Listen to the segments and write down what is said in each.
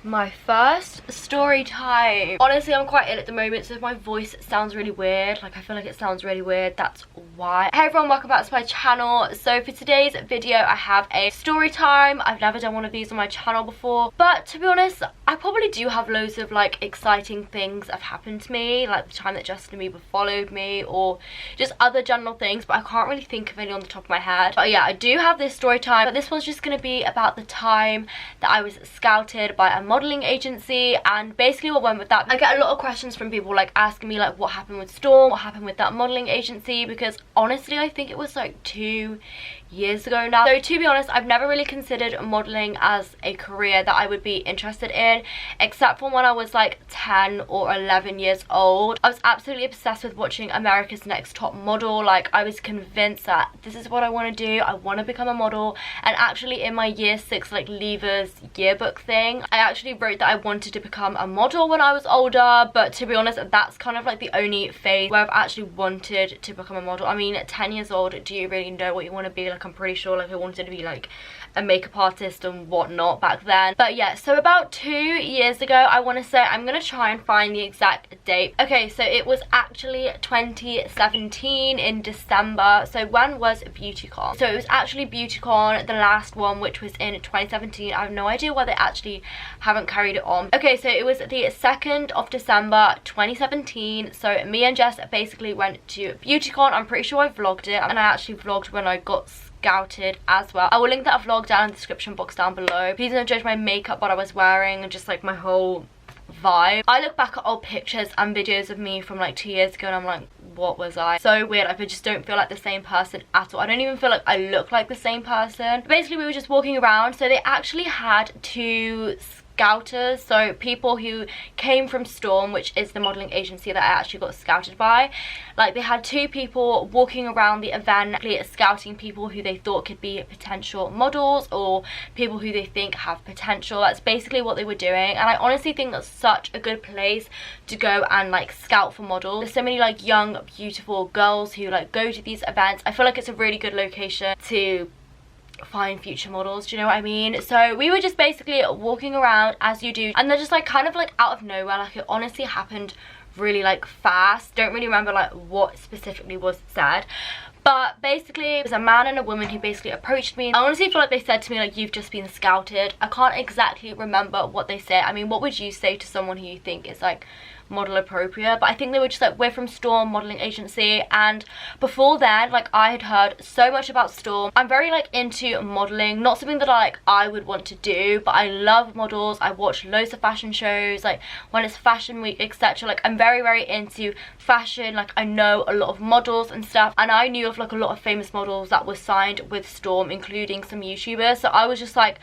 My first story time. Honestly, I'm quite ill at the moment, so if my voice sounds really weird, like I feel like it sounds really weird, that's why. Hey everyone, welcome back to my channel. So for today's video, I have a story time. I've never done one of these on my channel before, but to be honest, I probably do have loads of like exciting things that have happened to me, like the time that Justin Bieber followed me, or just other general things, but I can't really think of any on the top of my head. But yeah, I do have this story time, but this one's just gonna be about the time that I was scouted by a modeling agency, and basically what went with that. I get a lot of questions from people like asking me like what happened with Storm, what happened with that modeling agency, because honestly I think it was like 2 years ago now. So to be honest, I've never really considered modeling as a career that I would be interested in, except for when I was like 10 or 11 years old. I was absolutely obsessed with watching America's Next Top Model. Like I was convinced that this is what I want to do, I want to become a model. And actually in my year 6 like leavers yearbook thing, I actually wrote that I wanted to become a model when I was older. But to be honest, that's kind of like the only phase where I've actually wanted to become a model. I mean, at 10 years old, do you really know what you want to be? Like I'm pretty sure like I wanted to be like a makeup artist and whatnot back then. But yeah, so about 2 years ago, I want to say, I'm gonna try and find the exact date. Okay, so it was actually 2017 in December. So when was BeautyCon? So it was actually BeautyCon, the last one, which was in 2017. I have no idea why they actually haven't carried it on. Okay, so it was the 2nd of December 2017. So me and Jess basically went to BeautyCon. I'm pretty sure I vlogged it, and I actually vlogged when I got scouted as well. I will link that vlog down in the description box down below. Please don't judge my makeup, what I was wearing, and just like my whole vibe. I look back at old pictures and videos of me from like 2 years ago and I'm like, what was I? So weird. Like, I just don't feel like the same person at all. I don't even feel like I look like the same person. But basically we were just walking around, so they actually had 2 scouters, so people who came from Storm, which is the modeling agency that I actually got scouted by. Like they had 2 people walking around the event scouting people who they thought could be potential models or people who they think have potential. That's basically what they were doing, and I honestly think that's such a good place to go and like scout for models. There's so many like young beautiful girls who like go to these events. I feel like it's a really good location to find future models, do you know what I mean? So we were just basically walking around as you do, and they're just like kind of like out of nowhere, like it honestly happened really like fast. Don't really remember like what specifically was said, but basically it was a man and a woman who basically approached me. I honestly feel like they said to me like, you've just been scouted. I can't exactly remember what they said. I mean, what would you say to someone who you think is like model appropriate? But I think they were just like, we're from Storm modeling agency. And before then, like I had heard so much about Storm. I'm very like into modeling, not something that like I would want to do, but I love models. I watch loads of fashion shows, like when it's fashion week, etc. Like I'm very into fashion. Like I know a lot of models and stuff, and I knew of like a lot of famous models that were signed with Storm, including some YouTubers. So I was just like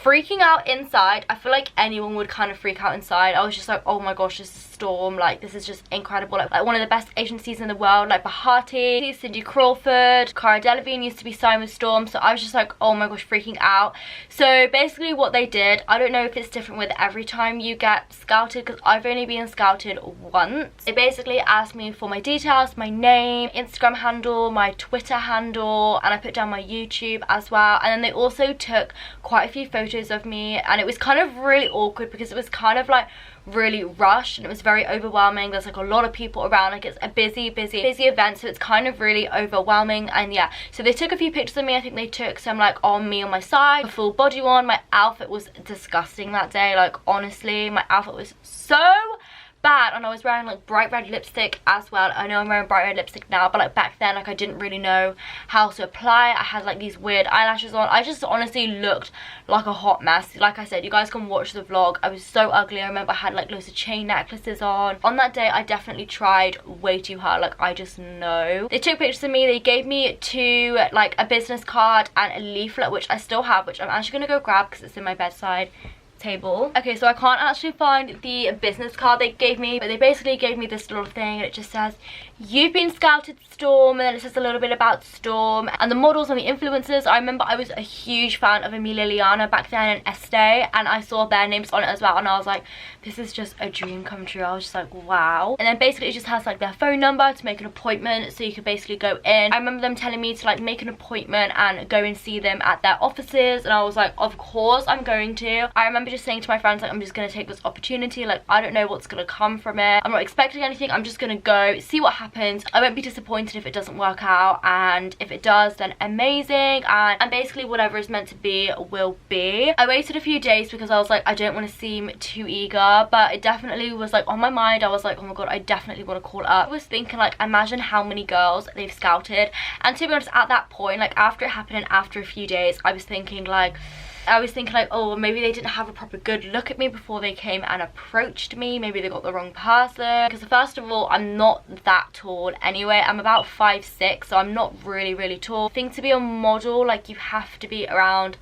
freaking out inside. I feel like anyone would kind of freak out inside. I was just like, oh my gosh, this is Storm, like this is just incredible, like one of the best agencies in the world. Like Bahati, Cindy Crawford, Cara Delevingne used to be signed with Storm. So I was just like, oh my gosh, freaking out. So basically what they did, I don't know if it's different with every time you get scouted, because I've only been scouted once. They basically asked me for my details, my name, Instagram handle, my Twitter handle, and I put down my YouTube as well. And then they also took quite a few photos of me, and it was kind of really awkward because it was kind of like really rushed and it was very overwhelming. There's like a lot of people around, like it's a busy event, so it's kind of really overwhelming. And yeah, so they took a few pictures of me. I think they took some like on me on my side, a full body one. My outfit was disgusting that day. Like honestly, my outfit was so bad, and I was wearing like bright red lipstick as well. I know I'm wearing bright red lipstick now, but like back then, like I didn't really know how to apply. I had like these weird eyelashes on. I just honestly looked like a hot mess. Like I said, you guys can watch the vlog. I was so ugly. I remember I had like loads of chain necklaces on. On that day, I definitely tried way too hard. Like I just know. They took pictures of me. They gave me like a business card and a leaflet, which I still have, which I'm actually gonna go grab because it's in my bedside table. Okay, so I can't actually find the business card they gave me, but they basically gave me this little thing, and it just says, you've been scouted Storm, and then it says a little bit about Storm and the models and the influencers. I remember I was a huge fan of Emilia Liana back then and Estee, and I saw their names on it as well, and I was like, this is just a dream come true. I was just like, wow. And then basically it just has like their phone number to make an appointment, so you could basically go in. I remember them telling me to like make an appointment and go and see them at their offices, and I was like, of course I'm going to. I remember just saying to my friends, like, I'm just gonna take this opportunity. Like, I don't know what's gonna come from it. I'm not expecting anything. I'm just gonna go see what happens. I won't be disappointed if it doesn't work out, and if it does, then amazing. And basically whatever is meant to be will be. I waited a few days because I was like, I don't want to seem too eager, but it definitely was like on my mind. I was like, oh my god, I definitely want to call up. I was thinking, like, imagine how many girls they've scouted. And to be honest, at that point, like, after it happened and after a few days, I was thinking like, oh, maybe they didn't have a proper good look at me before they came and approached me. Maybe they got the wrong person. Because first of all, I'm not that tall anyway. I'm about 5'6", so I'm not really tall. I think to be a model, like, you have to be around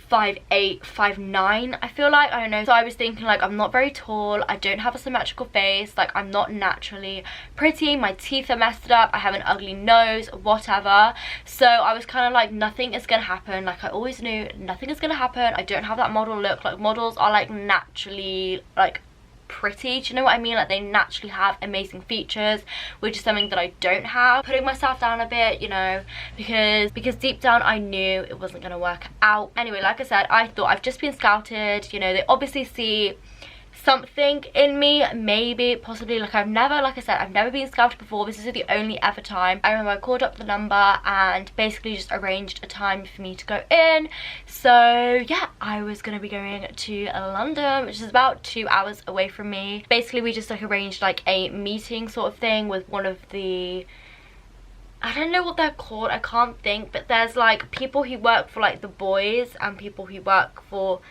5'8", 5'9", I feel like. I don't know. So I was thinking, like, I'm not very tall, I don't have a symmetrical face, like, I'm not naturally pretty, my teeth are messed up, I have an ugly nose, whatever. So I was kind of like, nothing is gonna happen. Like, I always knew nothing is gonna happen. I don't have that model look. Like, models are like naturally like pretty, do you know what I mean? Like, they naturally have amazing features, which is something that I don't have. Putting myself down a bit, you know, because deep down I knew it wasn't gonna work out. Anyway, like I said, I thought, I've just been scouted, you know, they obviously see something in me, maybe, possibly. Like, like I said, I've never been scouted before. This is the only ever time. I remember I called up the number and basically just arranged a time for me to go in. So yeah, I was gonna be going to London, which is about 2 hours away from me. Basically, we just like arranged like a meeting sort of thing with one of the, I don't know what they're called, I can't think, but there's like people who work for like the boys and people who work for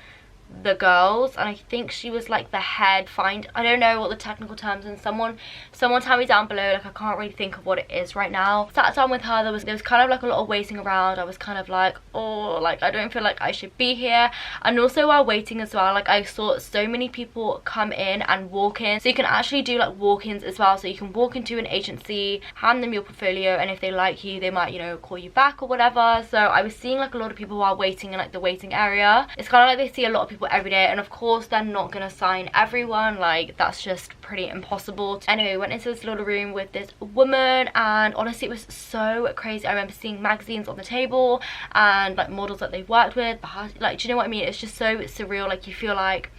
the girls, and I think she was like the head I don't know what the technical terms, and someone tell me down below. Like, I can't really think of what it is right now. Sat down with her, there was kind of like a lot of waiting around. I was kind of like, oh, like, I don't feel like I should be here. And also while waiting as well, like, I saw so many people come in and walk in. So you can actually do like walk-ins as well. So you can walk into an agency, hand them your portfolio, and if they like you, they might, you know, call you back or whatever. So I was seeing like a lot of people while waiting in like the waiting area. It's kind of like they see a lot of people every day, and of course they're not gonna sign everyone. Like, that's just pretty impossible. Anyway, went into this little room with this woman, and honestly it was so crazy. I remember seeing magazines on the table and like models that they've worked with, like, do you know what I mean? It's just so surreal. Like, you feel like,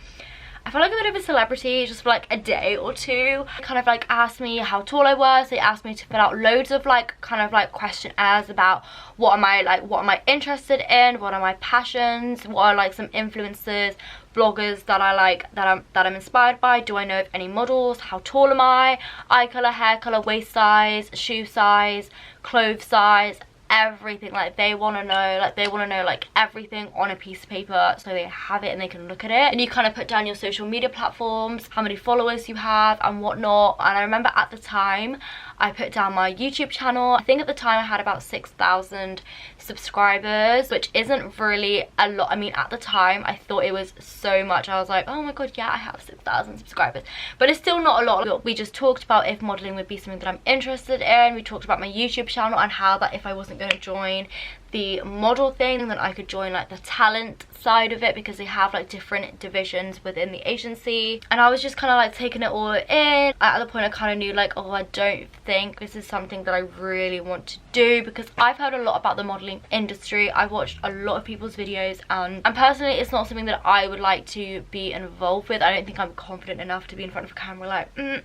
I felt like a bit of a celebrity just for like a day or two. They kind of like asked me how tall I was. They asked me to fill out loads of like kind of like questionnaires about what am I interested in, what are my passions, what are like some influencers, bloggers that I like, that I'm inspired by, do I know of any models, how tall am I, eye colour, hair colour, waist size, shoe size, clothes size, everything. Like, they want to know like everything on a piece of paper, so they have it and they can look at it. And you kind of put down your social media platforms, how many followers you have and whatnot. And I remember at the time I put down my YouTube channel. I think at the time I had about 6,000 subscribers, which isn't really a lot. I mean, at the time I thought it was so much. I was like, oh my god, yeah, I have 6,000 subscribers, but it's still not a lot. We just talked about if modeling would be something that I'm interested in. We talked about my YouTube channel and how that if I wasn't going to join the model thing, then I could join like the talent side of it, because they have like different divisions within the agency. And I was just kind of like taking it all in. At the point I kind of knew like, oh, I don't think this is something that I really want to do, because I've heard a lot about the modeling industry. I've watched a lot of people's videos, and personally it's not something that I would like to be involved with. I don't think I'm confident enough to be in front of a camera like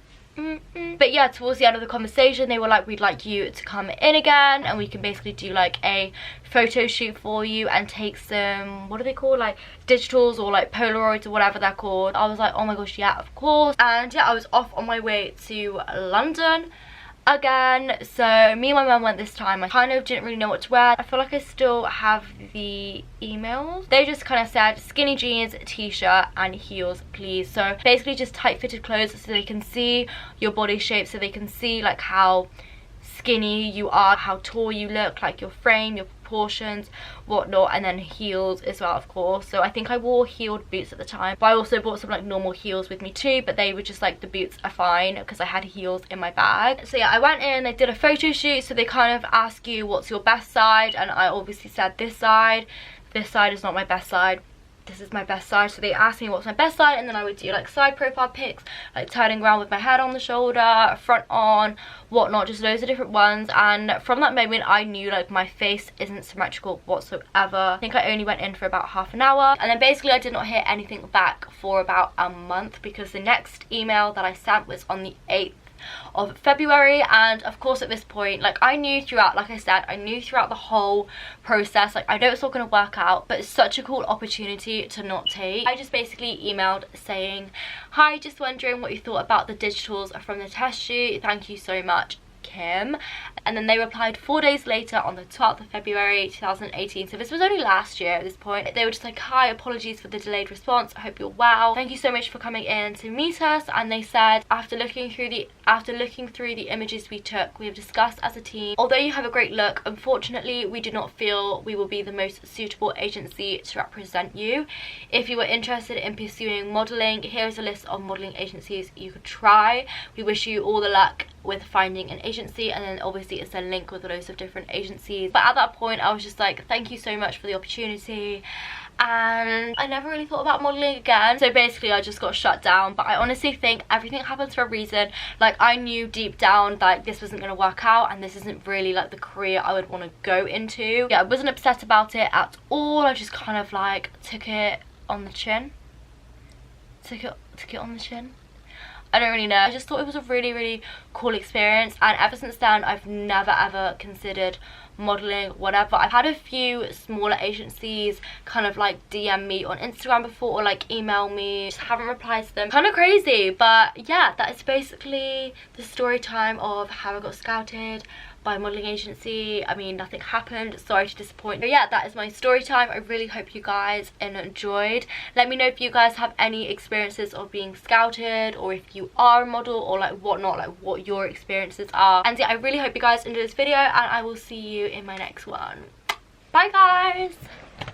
But yeah, towards the end of the conversation they were like, we'd like you to come in again and we can basically do like a photo shoot for you and take some, what are they called, like digitals or like Polaroids or whatever they're called. I was like, oh my gosh, yeah, of course. And yeah, I was off on my way to London again. So me and my mum went this time. I kind of didn't really know what to wear. I feel like I still have the emails. They just kind of said skinny jeans, t-shirt and heels please. So basically just tight fitted clothes so they can see your body shape, so they can see like how skinny you are, how tall you look, like your frame, your proportions, whatnot, and then heels as well, of course. So I think I wore heeled boots at the time, but I also bought some like normal heels with me too, but they were just like, the boots are fine because I had heels in my bag. So yeah, I went in, they did a photo shoot, so they kind of ask you what's your best side, and I obviously said this side. This side is not my best side. this is my best side. So they asked me what's my best side, and then I would do like side profile pics, like turning around with my head on the shoulder, front on, whatnot, just loads of different ones. And from that moment I knew like my face isn't symmetrical whatsoever. I think I only went in for about half an hour, and then basically I did not hear anything back for about a month, because the next email that I sent was on the 8th of February. And of course at this point, like I knew throughout, like I said, I knew throughout the whole process, like I know it's not going to work out, but it's such a cool opportunity to not take. I just basically emailed saying, hi, just wondering what you thought about the digitals from the test shoot, thank you so much, Kim. And then they replied 4 days later on the 12th of February 2018, so this was only last year at this point. They were just like, hi, apologies for the delayed response, I hope you're well, thank you so much for coming in to meet us. And they said, after looking through the images we took, we have discussed as a team, although you have a great look, unfortunately we do not feel we will be the most suitable agency to represent you. If you were interested in pursuing modelling, here is a list of modelling agencies you could try. We wish you all the luck with finding an agency. And then obviously it's a link with loads of different agencies. But at that point I was just like, thank you so much for the opportunity, and I never really thought about modelling again. So basically I just got shut down. But I honestly think everything happens for a reason. Like I knew deep down like this wasn't going to work out, and this isn't really like the career I would want to go into. Yeah, I wasn't upset about it at all. I just kind of like took it on the chin. Took it on the chin. I don't really know. I just thought it was a really cool experience, and ever since then I've never ever considered modelling, whatever. I've had a few smaller agencies kind of like DM me on Instagram before, or like email me, just haven't replied to them. Kind of crazy. But yeah, that is basically the story time of how I got scouted by a modelling agency. I mean, nothing happened, sorry to disappoint. But yeah, that is my story time. I really hope you guys enjoyed. Let me know if you guys have any experiences of being scouted, or if you are a model, or like whatnot, like what your experiences are. And yeah, I really hope you guys enjoyed this video, and I will see you in my next one. Bye guys.